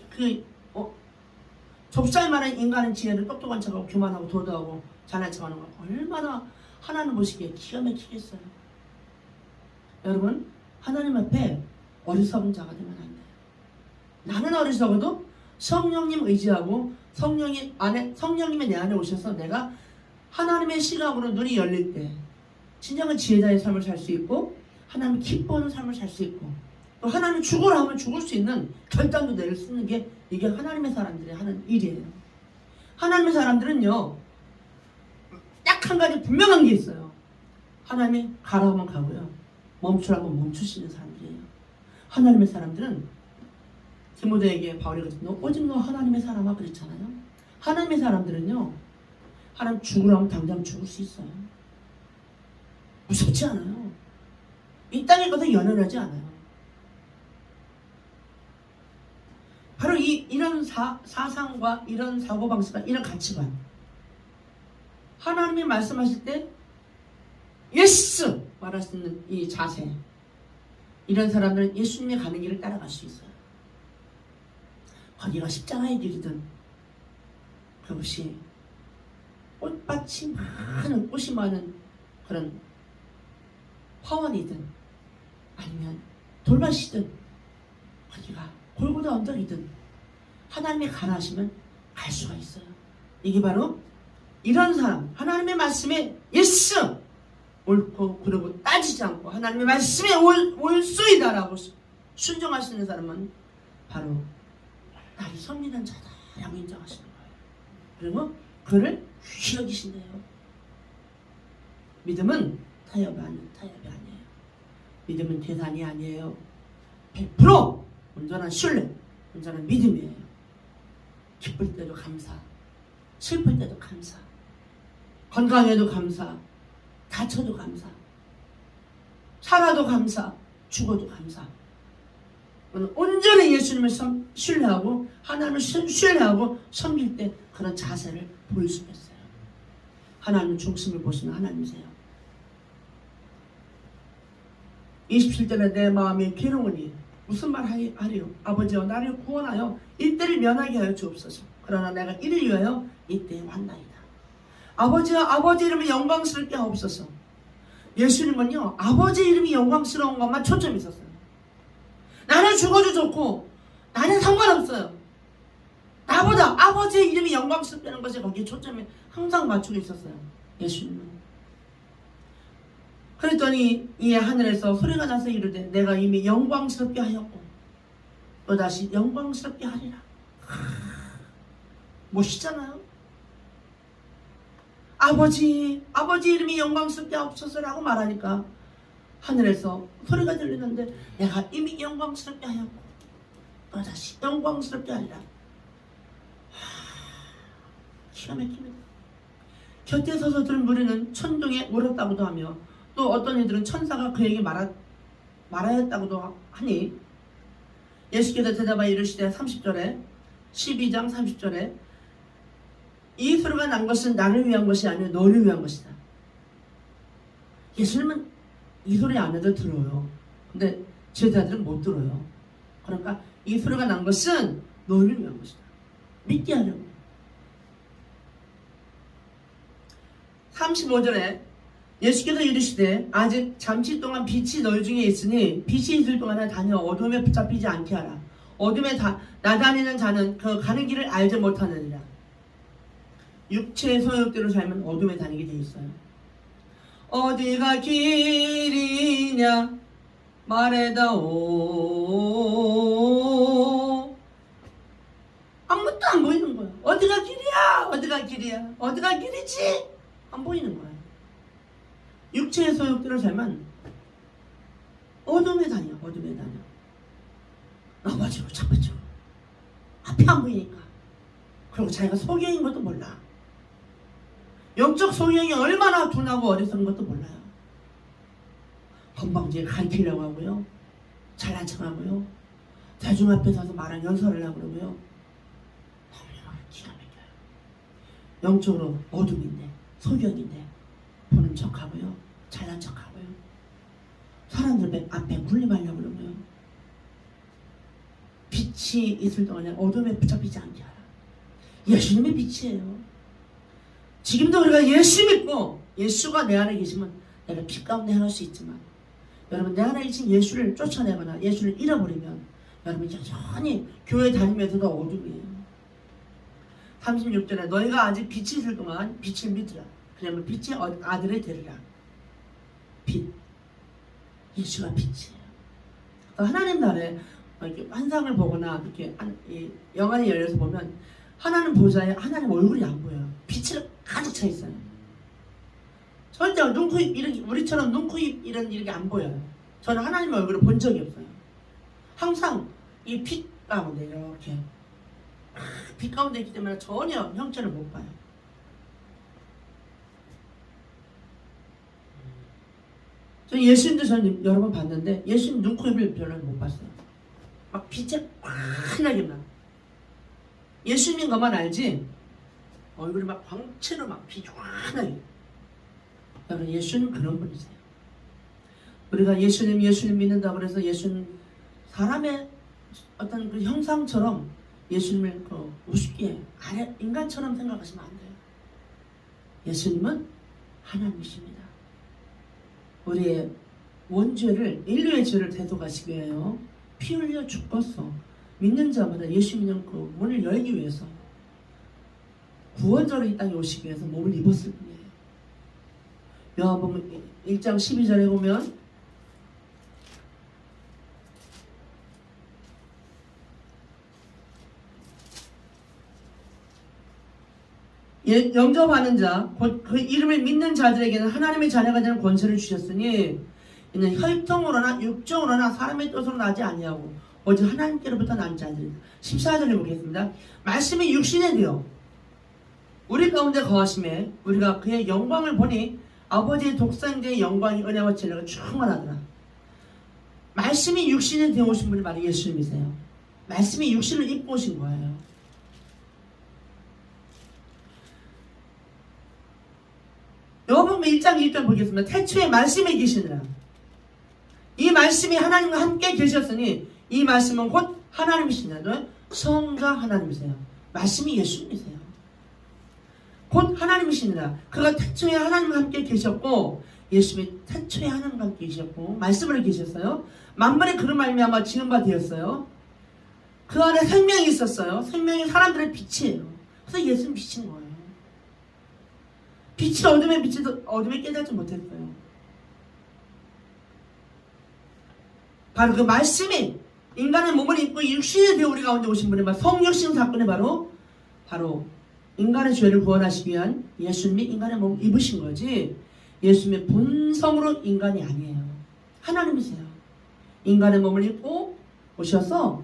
좁쌀만한 인간의 지혜를 똑똑한 척하고 교만하고 도도하고 잘난 척하는 거 얼마나 하나님 보시기에 기가 막히겠어요. 여러분, 하나님 앞에 어리석은 자가 되면 안 돼요. 나는 어리석어도 성령님 의지하고 성령님이 내 안에 오셔서 내가 하나님의 시각으로 눈이 열릴 때 진정한 지혜자의 삶을 살 수 있고, 하나님 기뻐하는 삶을 살 수 있고, 또 하나님 죽으라 하면 죽을 수 있는 결단도 내릴 수 있는 게, 이게 하나님의 사람들이 하는 일이에요. 하나님의 사람들은요, 딱 한 가지 분명한 게 있어요. 하나님이 가라 하면 가고요, 멈추라고 멈추시는 사람들이에요. 하나님의 사람들은 디모데에게 바울이 그랬죠. 오직 너 하나님의 사람아 그랬잖아요. 하나님의 사람들은요, 하나님 죽으라면 당장 죽을 수 있어요. 무섭지 않아요. 이 땅에 가서 연연하지 않아요. 바로 이런 사상과 이런 사고방식과 이런 가치관, 하나님이 말씀하실 때 예스! 말할 수 있는 이 자세, 이런 사람들은 예수님이 가는 길을 따라갈 수 있어요. 거기가 십자가의 길이든, 그것이 꽃밭이 많은, 꽃이 많은 그런 화원이든, 아니면 돌밭이든, 거기가 골고다 언덕이든, 하나님이 가라 하시면 갈 수가 있어요. 이게 바로 이런 사람, 하나님의 말씀에 예스! 옳고 그르고 따지지 않고 하나님의 말씀에 옳소이다라고 순종할 수 있는 사람은 바로 나를 섬기는 자다라고 인정하시는 거예요. 그리고 그를 귀히 여기신대요. 믿음은 타협이 아니에요. 믿음은 계산이 아니에요. 100% 온전한 신뢰, 온전한 믿음이에요. 기쁠 때도 감사, 슬플 때도 감사, 건강해도 감사, 다쳐도 감사, 살아도 감사, 죽어도 감사. 온전히 예수님을 신뢰하고 하나님을 신뢰하고 섬길 때 그런 자세를 보일 수가 있어요. 하나님 중심을 보시는 하나님이세요. 27절에 내 마음이 괴로우니 무슨 말 하리요? 아버지여 나를 구원하여 이때를 면하게 하여 주옵소서. 그러나 내가 이를 위하여 이때에 왔나이다. 아버지여 아버지 이름이 영광스럽게 하옵소서. 예수님은요, 아버지 이름이 영광스러운 것만 초점이 있었어요. 나는 죽어도 좋고 나는 상관없어요. 나보다 아버지의 이름이 영광스럽다는 것이 거기에 초점이 항상 맞추고 있었어요. 예수님은. 그랬더니 이 하늘에서 소리가 나서 이르되 내가 이미 영광스럽게 하였고 또다시 영광스럽게 하리라. 멋있잖아요. 아버지 이름이 영광스럽게 하옵소서라고 말하니까 하늘에서 소리가 들리는데 내가 이미 영광스럽게 하였고 또다시 영광스럽게 하리라. 기가 막힙니다. 곁에 서서 들은 무리는 천둥에 울었다고도 하며 또 어떤 이들은 천사가 그에게 말하였다고도 하니 예수께서 대답하여 이르시되 30절에 12장 30절에 이 소리가 난 것은 나를 위한 것이 아니라 너를 위한 것이다. 예수님은 이 소리 안에도 들어요. 근데 제자들은 못 들어요. 그러니까 이 소리가 난 것은 너를 위한 것이다. 믿게 하려고. 35절에 예수께서 이르시되 아직 잠시 동안 빛이 너희 중에 있으니 빛이 있을 동안에 다녀 어둠에 붙잡히지 않게 하라. 어둠에 나다니는 자는 그 가는 길을 알지 못하느니라. 육체의 소욕대로 살면 어둠에 다니게 돼 있어요. 어디가 길이냐 말해다오. 아무것도 안 보이는 거야. 어디가 길이야? 어디가 길이야? 어디가 길이지? 안 보이는 거야. 육체의 소욕대로 살면 어둠에 다녀. 어둠에 다녀. 넘어지고 잡아지고 앞이 안 보이니까. 그리고 자기가 소경인 것도 몰라. 영적 소경이 얼마나 둔하고 어리석은 것도 몰라요. 건방지게 가르치려고 하고요. 잘난 척하고요. 대중 앞에 서서 말한 연설을 하고 그러고요. 너무나 기가 막혀요. 영적으로 어둠인데 소경인데 보는 척하고요. 잘난 척하고요. 사람들 앞에 군림하려고 그러고요. 빛이 있을 동안에 어둠에 붙잡히지 않게 하라. 예수님의 빛이에요. 지금도 우리가 예수 믿고 예수가 내 안에 계시면 내가 빛 가운데 행할 수 있지만, 여러분 내 안에 계신 예수를 쫓아내거나 예수를 잃어버리면 여러분 여전히 교회 다니면서도 어둠이에요. 36절에 너희가 아직 빛이 있을 동안 빛을 믿으라. 그러면 빛의 아들을 데리라. 빛, 예수가 빛이에요. 하나님 나라에 이렇게 환상을 보거나 이렇게 영안이 열려서 보면 하나님 보좌에 하나님 얼굴이 안 보여요. 빛이 가득 차 있어요. 절대 눈, 코, 입 이런 우리처럼 눈, 코, 입 이렇게 안 보여요. 저는 하나님의 얼굴을 본 적이 없어요. 항상 이 빛 가운데 이렇게 빛 가운데 있기 때문에 전혀 형체를 못 봐요. 저 예수님도 저는 여러 번 봤는데 예수님 눈, 코, 입을 별로 못 봤어요. 막 빛에 환하게만. 예수님 것만 알지 얼굴이 막 광채로 막 빛이 환하게. 여러분 예수님 그런 분이세요. 우리가 예수님 믿는다고 그래서 예수님 사람의 어떤 그 형상처럼 예수님을 우습게 인간처럼 생각하시면 안 돼요. 예수님은 하나님이십니다. 우리의 원죄를 인류의 죄를 대속하시기 위하여 피 흘려 죽었어. 믿는 자마다 예수 믿는 그 문을 열기 위해서 구원자로 이 땅에 오시기 위해서 몸을 입었을 뿐이에요. 요한복음 1장 12절에 보면 영접하는 자, 곧 그 이름을 믿는 자들에게는 하나님의 자녀가 되는 권세를 주셨으니 이는 혈통으로나 육정으로나 사람의 뜻으로 나지 아니하고 오직 하나님께로부터 난 자들. 14절에 보겠습니다. 말씀이 육신에 되어 우리 가운데 거하심에 우리가 그의 영광을 보니 아버지의 독생자의 영광이 은혜와 진리가 충만하더라. 말씀이 육신에 되어 오신 분이 바로 예수님이세요. 말씀이 육신을 입고 오신 거예요. 요한복음 1장 1절 보겠습니다. 태초에 말씀이 계시느라. 이 말씀이 하나님과 함께 계셨으니 이 말씀은 곧 하나님이시니라. 성자 하나님이세요. 말씀이 예수님이세요. 곧 하나님이시니라. 그가 태초에 하나님과 함께 계셨고 예수님이 태초에 하나님과 함께 계셨고 말씀으로 계셨어요. 만물의 그런 말미암아 지은 바 되었어요. 그 안에 생명이 있었어요. 생명이 사람들의 빛이에요. 그래서 예수님 빛인 거예요. 빛이 어둠에 깨닫지 못했어요. 바로 그 말씀이 인간의 몸을 입고 육신이 되어 우리 가운데 오신 분이 바로 성육신 사건이 바로 인간의 죄를 구원하시기 위한 예수님이 인간의 몸을 입으신 거지 예수님의 본성으로 인간이 아니에요. 하나님이세요. 인간의 몸을 입고 오셔서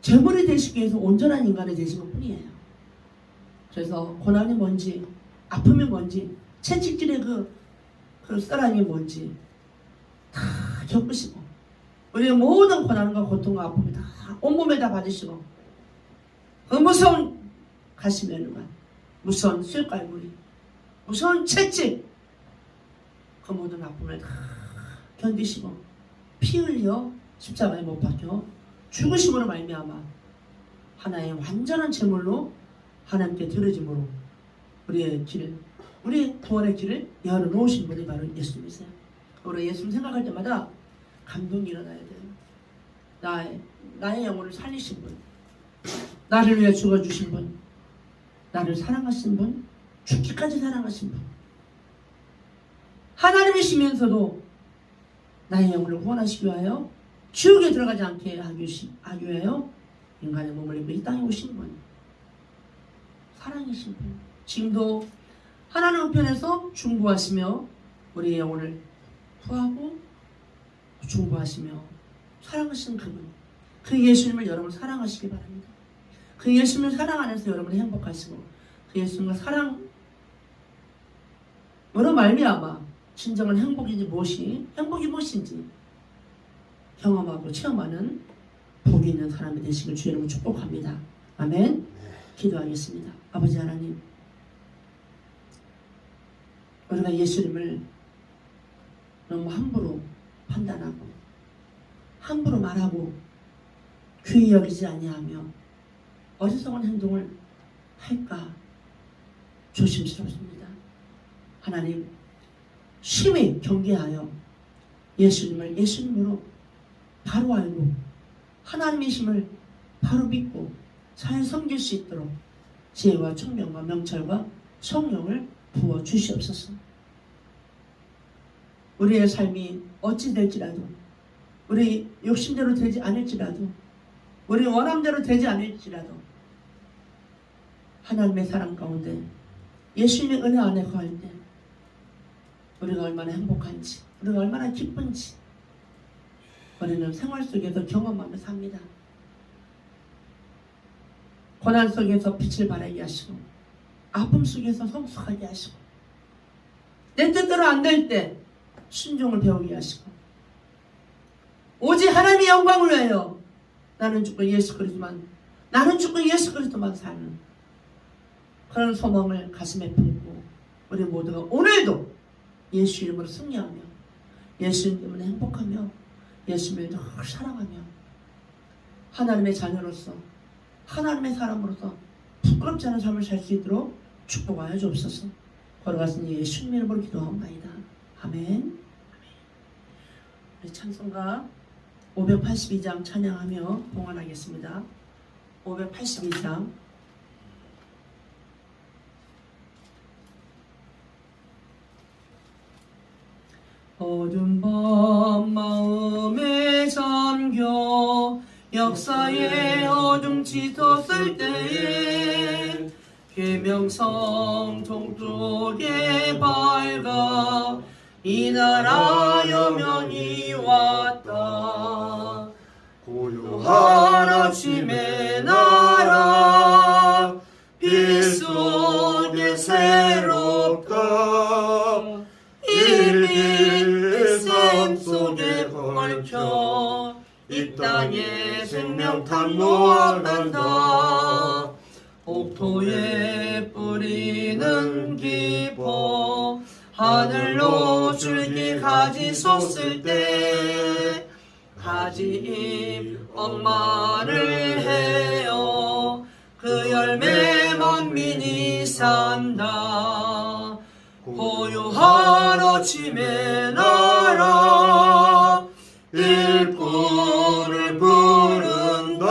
제물이 되시기 위해서 온전한 인간이 되신 것 뿐이에요. 그래서 고난이 뭔지 아픔이 뭔지 채찍질의 그 썰랑이 뭔지 다 겪으시고 우리의 모든 고난과 고통과 아픔이 다 온몸에 다 받으시고 그 무서운 가시면과 무서운 쇠깔무리 무서운 채찍 그 모든 아픔을 다 견디시고 피 흘려 십자가에 못 박혀 죽으심으로 말미암아 하나의 완전한 제물로 하나님께 드려짐으로 우리의 길, 우리 구원의 길을 열어놓으신 분이 바로 예수님이세요. 우리 예수님 생각할 때마다 감동이 일어나야 돼요. 나의 영혼을 살리신 분, 나를 위해 죽어주신 분, 나를 사랑하신 분, 죽기까지 사랑하신 분, 하나님이시면서도 나의 영혼을 구원하시기 위하여 지옥에 들어가지 않게 하기 위하여 인간의 몸을 입고 이 땅에 오신 분, 사랑이신 분, 지금도 하나님 우편에서 중보하시며 우리의 영혼을 구하고 중보하시며 사랑하시는 그분, 그 예수님을 여러분 사랑하시기 바랍니다. 그 예수님을 사랑 안에서 여러분이 행복하시고 그 예수님과 사랑으로 말미암아 진정한 행복이 무엇인지 경험하고 체험하는 복이 있는 사람이 되시길 주의 이름으로 축복합니다. 아멘. 기도하겠습니다. 아버지 하나님, 우리가 예수님을 너무 함부로 판단하고 함부로 말하고 귀히 여기지 아니하며 어리석은 행동을 할까 조심스럽습니다. 하나님, 심히 경계하여 예수님을 예수님으로 바로 알고 하나님이심을 바로 믿고 잘 섬길 수 있도록 지혜와 총명과 명철과 성령을 부어 주시옵소서. 우리의 삶이 어찌 될지라도, 우리 욕심대로 되지 않을지라도, 우리 원함대로 되지 않을지라도 하나님의 사랑 가운데 예수님의 은혜 안에 거할 때 우리가 얼마나 행복한지, 우리가 얼마나 기쁜지 우리는 생활 속에서 경험하며 삽니다. 고난 속에서 빛을 발하게 하시고 아픔 속에서 성숙하게 하시고 내 뜻대로 안 될 때 순종을 배우게 하시고 오직 하나님의 영광을 위하여 나는 죽고 예수 그리스도만 사는 그런 소망을 가슴에 품고 우리 모두가 오늘도 예수 이름으로 승리하며 예수 때문에 행복하며 예수님을 늘 사랑하며 하나님의 자녀로서 하나님의 사람으로서 부끄럽지 않은 삶을 살 수 있도록 축복하여 주옵소서. 걸어가신 예수님 이름으로 기도하옵나이다. 아멘. 우리 찬송가 582장 찬양하며 봉헌하겠습니다. 582장 어두운 밤 마음에 잠겨 역사의 어둠 짙었을 때에 계명성 동쪽에 밝아 이 나라 여명이 왔다. 고요한 아침의 나라 빛 속에 새롭다. 일빛 삶 속에 얽혀 이 땅에 생명 탐로한다. 옥토에 뿌리는 깊어 하늘로 줄기 가지 솟을 때 가지잎 엄마를 해요. 그 열매 만민이 산다. 고요한 아침의 나라 일꾼을 부른다.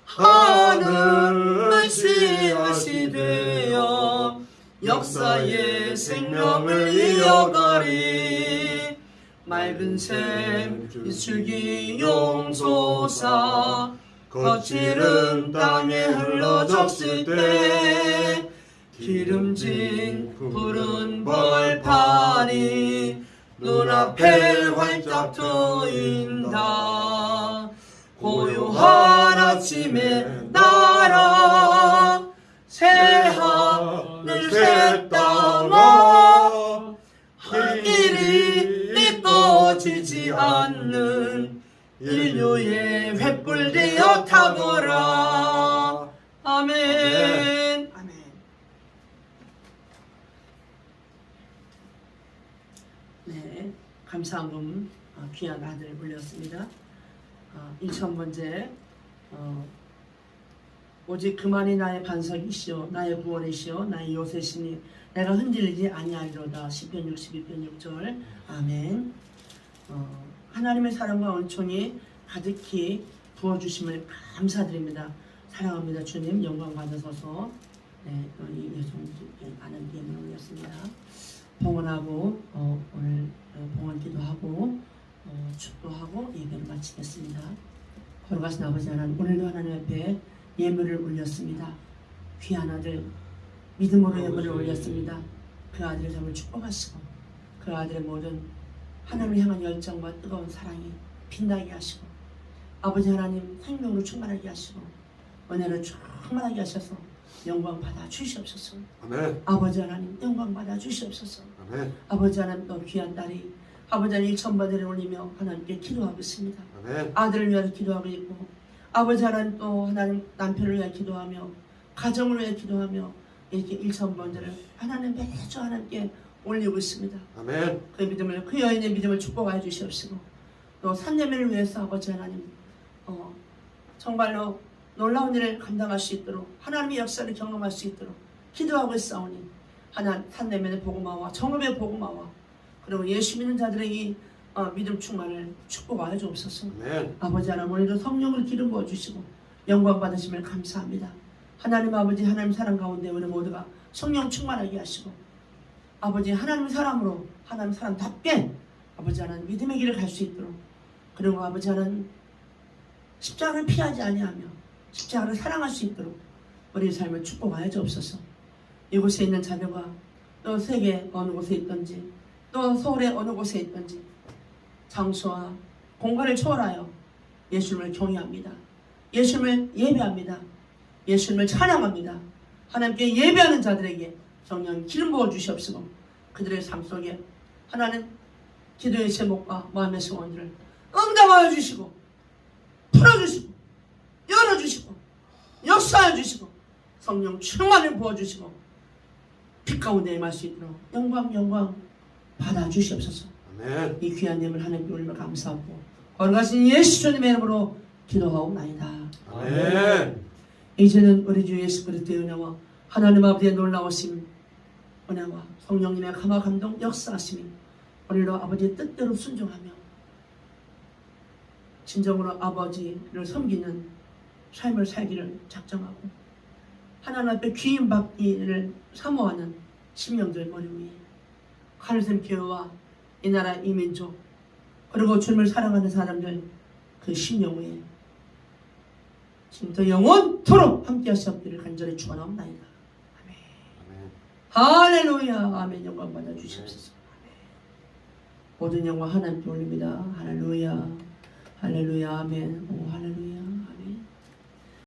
하늘 씨앗이 되어 역사의 생명을 이어가리. 맑은 샘 이슬기 용솟아 거칠은 땅에 흘러졌을 때 기름진 푸른 벌판이 눈앞에 활짝 트인다. 고요한 아침의 나라 새하늘 새 땅아 하늘이 꺼지지 않는 인류의 횃불 되어 타거라. 아멘. 아멘. 네, 감사함 귀한 아들 불렸습니다. 2000번째 오직 그만이 나의 반석이시요 나의 구원이시요 나의 요새시니 내가 흔들리지 아니하리로다. 시편 62편 6절. 아멘. 하나님의 사랑과 은총이 가득히 부어주심을 감사드립니다. 사랑합니다. 주님 영광 받으소서. 네, 이 예송주께 많은 예물을 올렸습니다. 봉헌하고 오늘 봉헌 기도하고 축도하고 예배를 마치겠습니다. 거룩하신 아버지 하나님, 오늘도 하나님 앞에 예물을 올렸습니다. 귀한 아들 믿음으로 예물을 올렸습니다. 그 아들의 삶을 축복하시고 그 아들의 모든 하나님을 향한 열정과 뜨거운 사랑이 빛나게 하시고 아버지 하나님 생명으로 충만하게 하시고 은혜로 충만하게 하셔서 영광 받아 주시옵소서. 아멘. 아버지 하나님 영광 받아 주시옵소서. 아멘. 아버지 하나님 또 귀한 딸이 아버지 하나님 1,000번을 올리며 하나님께 기도하고 있습니다. 아멘. 아들을 위하여 기도하고 있고 아버지 하나님 또 하나님 남편을 위하여 기도하며 가정을 위하여 기도하며 이렇게 1,000번들을 하나님 매주 하나님께 올리고 있습니다. 아멘. 그 믿음을 그 여인의 믿음을 축복하여 주시옵시고 또 산내매를 위해서 아버지 하나님 정말로 놀라운 일을 감당할 수 있도록 하나님의 역사를 경험할 수 있도록 기도하고 있사오니 하나님 산내매의 복음화와 정읍의 복음화와 그리고 예수 믿는 자들에게 믿음 충만을 축복하여 주옵소서. 아멘. 아버지 하나님 오늘도 성령을 기름 부어주시고 영광 받으심을 감사합니다. 하나님 아버지 하나님 사랑 가운데 우리 모두가 성령 충만하게 하시고 아버지 하나님 사람으로 하나님 사람답게 아버지 하나님 믿음의 길을 갈 수 있도록 그리고 아버지 하나님 십자가를 피하지 아니하며 십자가를 사랑할 수 있도록 우리의 삶을 축복하여 주옵소서. 이곳에 있는 자녀가 또 세계 어느 곳에 있든지 또 서울의 어느 곳에 있든지 장소와 공간을 초월하여 예수님을 경외합니다. 예수님을 예배합니다. 예수님을 찬양합니다. 하나님께 예배하는 자들에게 성령 기름 부어 주시옵시고 그들의 삶 속에 하나님 기도의 제목과 마음의 소원들을 응답하여 주시고 풀어주시고 열어주시고 역사해 주시고 성령 충만을 부어주시고 빛 가운데 임할 수 있도록 영광 받아 주시옵소서. 아멘. 이 귀한 예물 하나님께 올리며 감사하고 거룩하신 예수 주님의 이름으로 기도하옵나이다. 아멘. 이제는 우리 주 예수 그리스도의 은혜와 하나님 아버지의 놀라우심 은혜와 성령님의 감화 감동 역사하심이 오늘도 아버지의 뜻대로 순종하며 진정으로 아버지를 섬기는 삶을 살기를 작정하고 하나님 앞에 귀임 받기를 사모하는 심령들 머리 위에 하늘샘 교회와 이 나라 이 민족 그리고 주님을 사랑하는 사람들 그 심령 위에 지금부터 영원토록 함께 하시옵기를 간절히 축원하옵나이다. 아멘. 할렐루야. 아멘. 영광 받아 주시옵소서. 모든 영광 하나님께 올립니다. 할렐루야. 할렐루야. 아멘. 오 할렐루야.